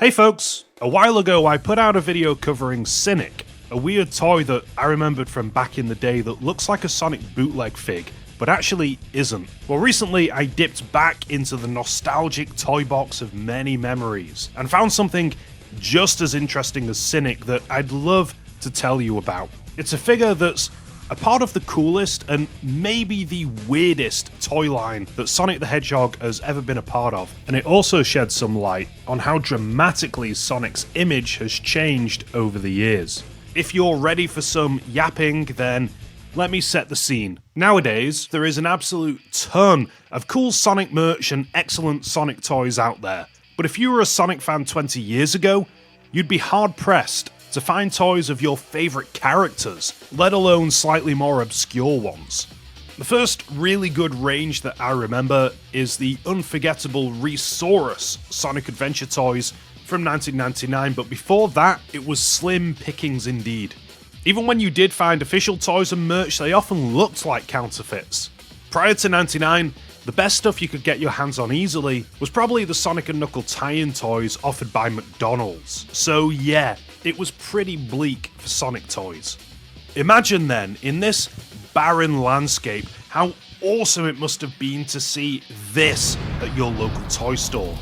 Hey folks, a while ago I put out a video covering Cynic, a weird toy that I remembered from back in the day that looks like a Sonic bootleg fig, but actually isn't. Well, recently I dipped back into the nostalgic toy box of many memories and found something just as interesting as Cynic that I'd love to tell you about. It's a figure that's a part of the coolest and maybe the weirdest toy line that Sonic the Hedgehog has ever been a part of, and it also sheds some light on how dramatically Sonic's image has changed over the years. If you're ready for some yapping, then let me set the scene. Nowadays, there is an absolute ton of cool Sonic merch and excellent Sonic toys out there, but if you were a Sonic fan 20 years ago, you'd be hard-pressed to find toys of your favourite characters, let alone slightly more obscure ones. The first really good range that I remember is the unforgettable Resaurus Sonic Adventure toys from 1999, but before that, it was slim pickings indeed. Even when you did find official toys and merch, they often looked like counterfeits. Prior to 99, the best stuff you could get your hands on easily was probably the Sonic and Knuckle tie-in toys offered by McDonald's. So yeah, it was pretty bleak for Sonic toys. Imagine then, in this barren landscape, how awesome it must have been to see this at your local toy store.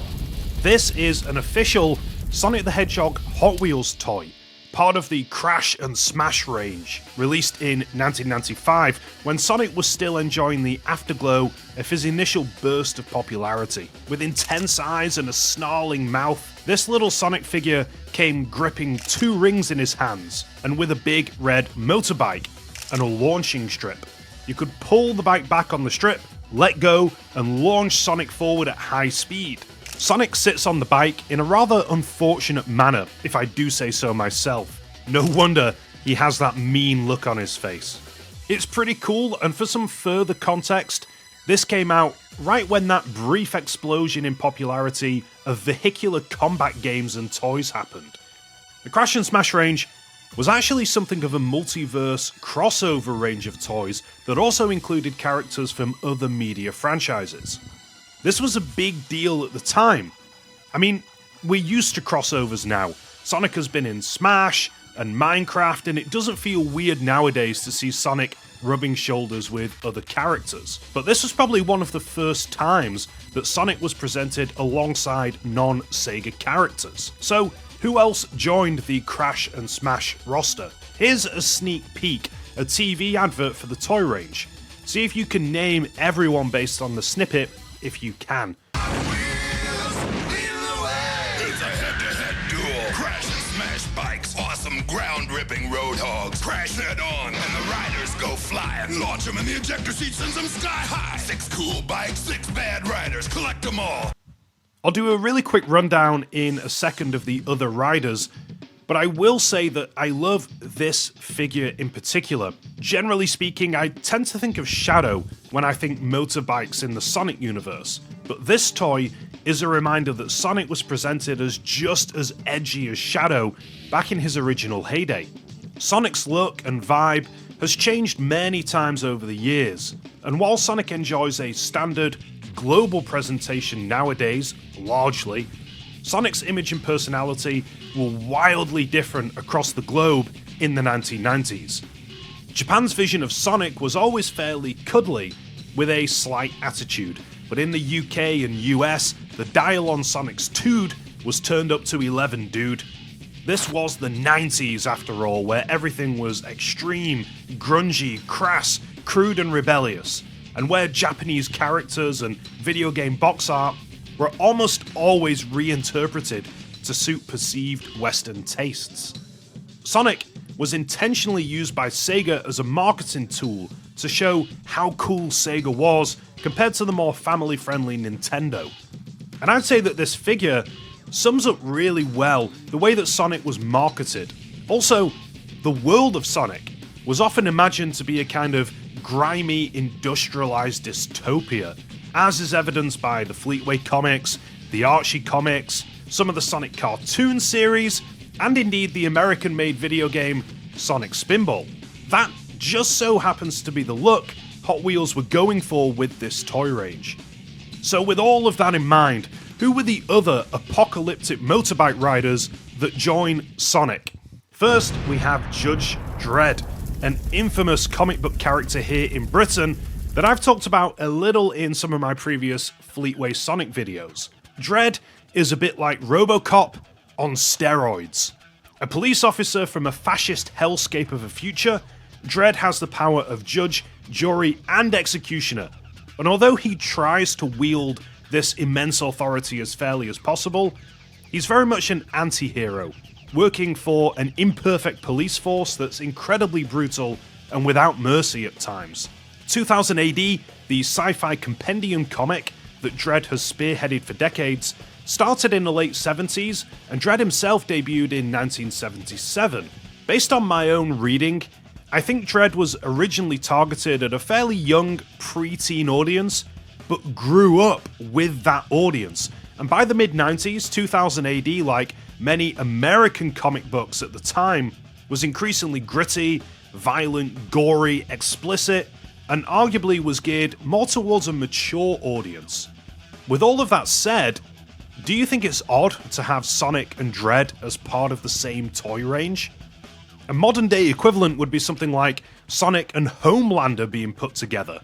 This is an official Sonic the Hedgehog Hot Wheels toy, part of the Crash and Smash range, released in 1995 when Sonic was still enjoying the afterglow of his initial burst of popularity. With intense eyes and a snarling mouth, this little Sonic figure came gripping 2 rings in his hands, and with a big red motorbike and a launching strip. You could pull the bike back on the strip, let go, and launch Sonic forward at high speed. Sonic sits on the bike in a rather unfortunate manner, if I do say so myself. No wonder he has that mean look on his face. It's pretty cool, and for some further context, this came out right when that brief explosion in popularity of vehicular combat games and toys happened. The Crash and Smash range was actually something of a multiverse crossover range of toys that also included characters from other media franchises. This was a big deal at the time. I mean, we're used to crossovers now. Sonic has been in Smash and Minecraft, and it doesn't feel weird nowadays to see Sonic rubbing shoulders with other characters. But this was probably one of the first times that Sonic was presented alongside non-Sega characters. So, who else joined the Crash and Smash roster? Here's a sneak peek, a TV advert for the toy range. See if you can name everyone based on the snippet, if you can. It's a head-to-head duel. Crash and Smash bikes, awesome ground-ripping road hogs. Crash head-on, and the riders go flying. Launch them, and the ejector seat sends them sky high. 6 cool bikes, 6 bad riders, collect them all. I'll do a really quick rundown in a second of the other riders, but I will say that I love this figure in particular. Generally speaking, I tend to think of Shadow when I think motorbikes in the Sonic universe, but this toy is a reminder that Sonic was presented as just as edgy as Shadow back in his original heyday. Sonic's look and vibe has changed many times over the years, and while Sonic enjoys a standard, global presentation nowadays, largely, Sonic's image and personality were wildly different across the globe in the 1990s. Japan's vision of Sonic was always fairly cuddly, with a slight attitude, but in the UK and US, the dial on Sonic's tood was turned up to 11, dude. This was the 90s after all, where everything was extreme, grungy, crass, crude and rebellious, and where Japanese characters and video game box art were almost always reinterpreted to suit perceived Western tastes. Sonic was intentionally used by Sega as a marketing tool to show how cool Sega was compared to the more family-friendly Nintendo. And I'd say that this figure sums up really well the way that Sonic was marketed. Also, the world of Sonic was often imagined to be a kind of grimy, industrialized dystopia, as is evidenced by the Fleetway comics, the Archie comics, some of the Sonic cartoon series, and indeed the American-made video game Sonic Spinball. That just so happens to be the look Hot Wheels were going for with this toy range. So with all of that in mind, who were the other apocalyptic motorbike riders that join Sonic? First, we have Judge Dredd, an infamous comic book character here in Britain that I've talked about a little in some of my previous Fleetway Sonic videos. Dredd is a bit like RoboCop on steroids. A police officer from a fascist hellscape of a future, Dredd has the power of judge, jury, and executioner, and although he tries to wield this immense authority as fairly as possible, he's very much an anti-hero, working for an imperfect police force that's incredibly brutal and without mercy at times. 2000 AD, the sci-fi compendium comic that Dredd has spearheaded for decades, started in the late 70s, and Dredd himself debuted in 1977. Based on my own reading, I think Dredd was originally targeted at a fairly young pre-teen audience, but grew up with that audience. And by the mid-90s, 2000 AD, like many American comic books at the time, was increasingly gritty, violent, gory, explicit, and arguably was geared more towards a mature audience. With all of that said, do you think it's odd to have Sonic and Dredd as part of the same toy range? A modern day equivalent would be something like Sonic and Homelander being put together,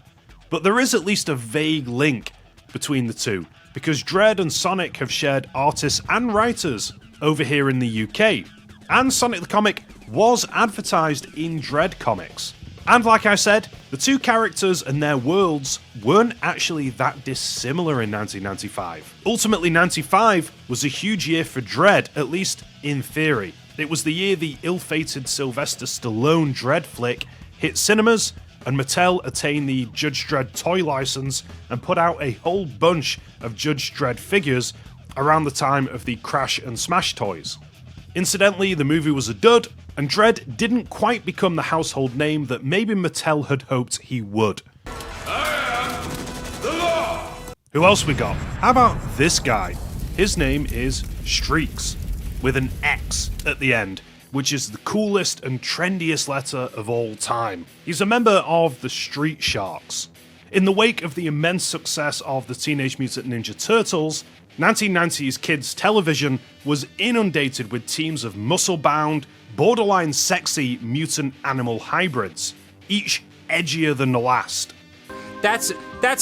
but there is at least a vague link between the two, because Dredd and Sonic have shared artists and writers over here in the UK, and Sonic the Comic was advertised in Dredd comics. And like I said, the two characters and their worlds weren't actually that dissimilar in 1995. Ultimately, 95 was a huge year for Dredd, at least in theory. It was the year the ill-fated Sylvester Stallone Dredd flick hit cinemas, and Mattel attained the Judge Dredd toy license and put out a whole bunch of Judge Dredd figures around the time of the Crash and Smash toys. Incidentally, the movie was a dud, and Dredd didn't quite become the household name that maybe Mattel had hoped he would. I am the law! Who else we got? How about this guy? His name is Streex, with an X at the end, which is the coolest and trendiest letter of all time. He's a member of the Street Sharks. In the wake of the immense success of the Teenage Mutant Ninja Turtles, 1990s kids television was inundated with teams of muscle-bound, borderline sexy mutant animal hybrids, each edgier than the last. That's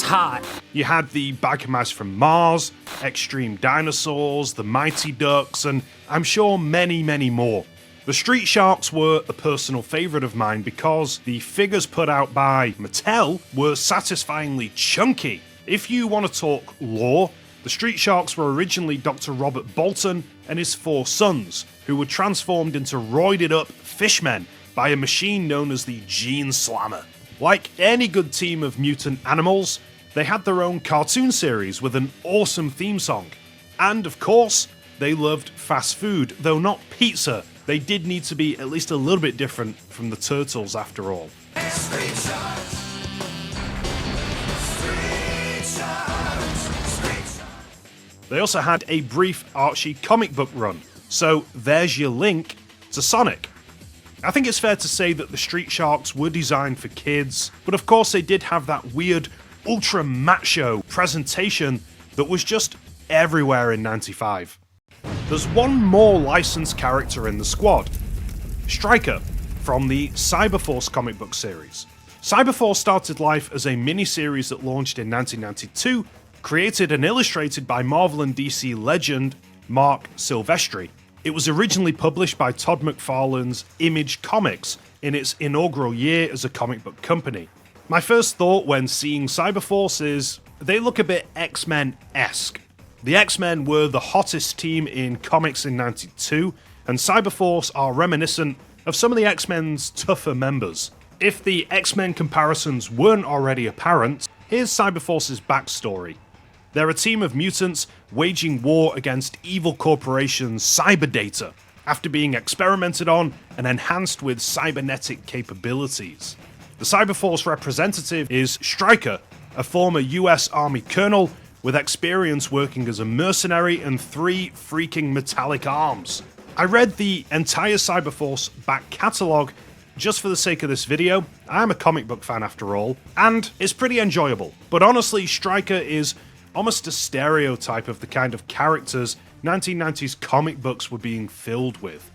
hot. You had the Biker Mice from Mars, Extreme Dinosaurs, the Mighty Ducks, and I'm sure many, many more. The Street Sharks were a personal favourite of mine because the figures put out by Mattel were satisfyingly chunky. If you want to talk lore, the Street Sharks were originally Dr. Robert Bolton and his 4 sons, who were transformed into roided up fishmen by a machine known as the Gene Slammer. Like any good team of mutant animals, they had their own cartoon series with an awesome theme song. And of course, they loved fast food, though not pizza. They did need to be at least a little bit different from the Turtles after all. They also had a brief Archie comic book run, so there's your link to Sonic. I think it's fair to say that the Street Sharks were designed for kids, but of course they did have that weird, ultra macho presentation that was just everywhere in 95. There's one more licensed character in the squad, Stryker, from the Cyberforce comic book series. Cyberforce started life as a mini-series that launched in 1992, created and illustrated by Marvel and DC legend Mark Silvestri. It was originally published by Todd McFarlane's Image Comics in its inaugural year as a comic book company. My first thought when seeing Cyberforce is, they look a bit X-Men-esque. The X-Men were the hottest team in comics in 92, and Cyberforce are reminiscent of some of the X-Men's tougher members. If the X-Men comparisons weren't already apparent, here's Cyberforce's backstory. They're a team of mutants waging war against evil corporation Cyberdata after being experimented on and enhanced with cybernetic capabilities. The Cyberforce representative is Stryker, a former US Army colonel with experience working as a mercenary and 3 freaking metallic arms. I read the entire Cyberforce back catalogue just for the sake of this video. I'm a comic book fan after all, and it's pretty enjoyable. But honestly, Stryker is almost a stereotype of the kind of characters 1990s comic books were being filled with.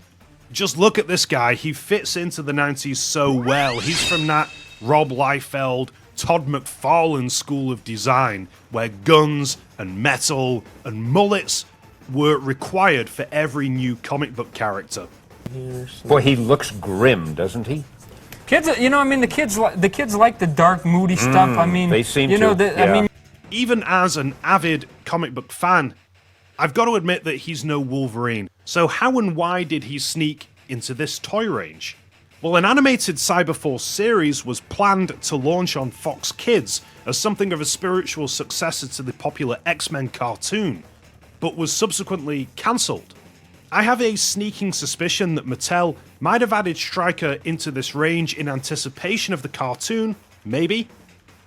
Just look at this guy, he fits into the 90s so well. He's from that Rob Liefeld, Todd McFarlane school of design, where guns and metal and mullets were required for every new comic book character. Boy, he looks grim, doesn't he? Kids, the kids like the dark, moody stuff. I mean, they seem to. I mean, even as an avid comic book fan, I've got to admit that he's no Wolverine. So how and why did he sneak into this toy range? Well, an animated Cyberforce series was planned to launch on Fox Kids as something of a spiritual successor to the popular X-Men cartoon, but was subsequently cancelled. I have a sneaking suspicion that Mattel might have added Stryker into this range in anticipation of the cartoon, maybe?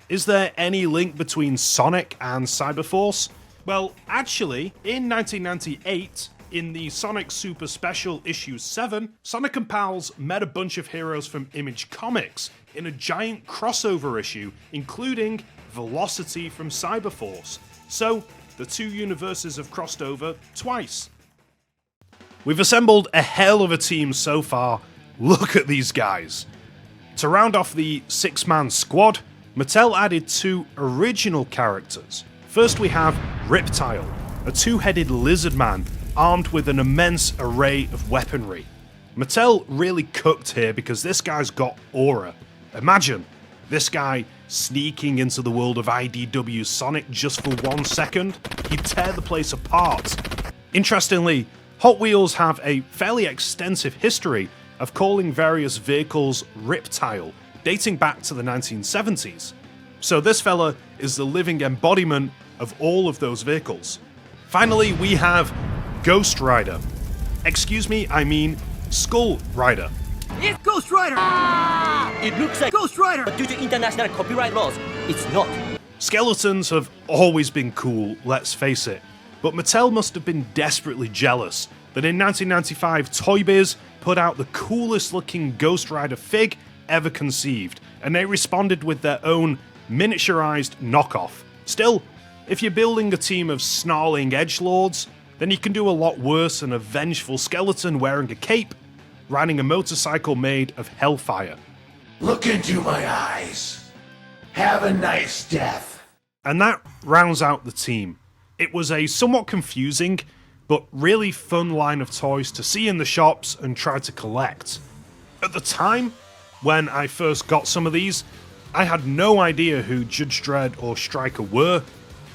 Is there any link between Sonic and Cyberforce? Well, actually, in 1998, in the Sonic Super Special Issue 7, Sonic and Pals met a bunch of heroes from Image Comics in a giant crossover issue, including Velocity from Cyberforce. So, the two universes have crossed over twice. We've assembled a hell of a team so far. Look at these guys. To round off the 6-man squad, Mattel added 2 original characters. First we have Riptile, a 2-headed lizard man armed with an immense array of weaponry. Mattel really cooked here because this guy's got aura. Imagine this guy sneaking into the world of IDW Sonic just for 1 second. He'd tear the place apart. Interestingly, Hot Wheels have a fairly extensive history of calling various vehicles Riptile, dating back to the 1970s. So this fella is the living embodiment of all of those vehicles. Finally, we have Ghost Rider. Excuse me, I mean Skull Rider. It's Ghost Rider! It looks like Ghost Rider, but due to international copyright laws, it's not. Skeletons have always been cool, let's face it. But Mattel must have been desperately jealous that in 1995 Toy Biz put out the coolest looking Ghost Rider fig ever conceived, and they responded with their own miniaturized knockoff. Still, if you're building a team of snarling edgelords, then you can do a lot worse than a vengeful skeleton wearing a cape, riding a motorcycle made of hellfire. Look into my eyes. Have a nice death. And that rounds out the team. It was a somewhat confusing, but really fun line of toys to see in the shops and try to collect. At the time, when I first got some of these, I had no idea who Judge Dredd or Stryker were.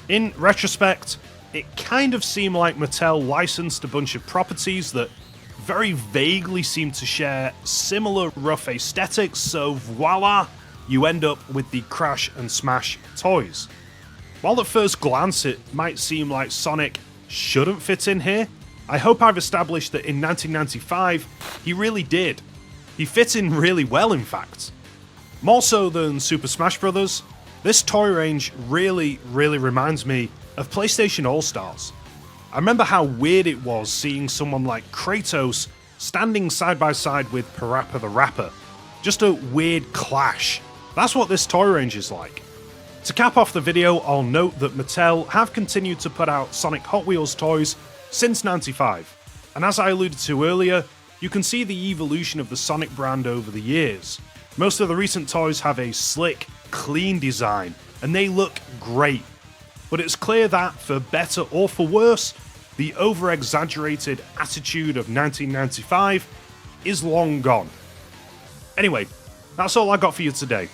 In retrospect, it kind of seemed like Mattel licensed a bunch of properties that very vaguely seemed to share similar rough aesthetics, so voila, you end up with the Crash and Smash toys. While at first glance it might seem like Sonic shouldn't fit in here, I hope I've established that in 1995, he really did. He fit in really well, in fact. More so than Super Smash Bros., this toy range really reminds me of PlayStation All-Stars. I remember how weird it was seeing someone like Kratos standing side by side with Parappa the Rapper. Just a weird clash. That's what this toy range is like. To cap off the video, I'll note that Mattel have continued to put out Sonic Hot Wheels toys since '95, and as I alluded to earlier, you can see the evolution of the Sonic brand over the years. Most of the recent toys have a slick, clean design, and they look great. But it's clear that, for better or for worse, the over-exaggerated attitude of 1995 is long gone. Anyway, that's all I got for you today.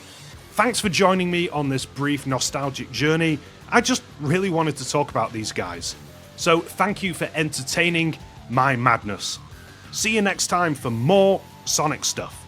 Thanks for joining me on this brief nostalgic journey. I just really wanted to talk about these guys. So thank you for entertaining my madness. See you next time for more Sonic stuff.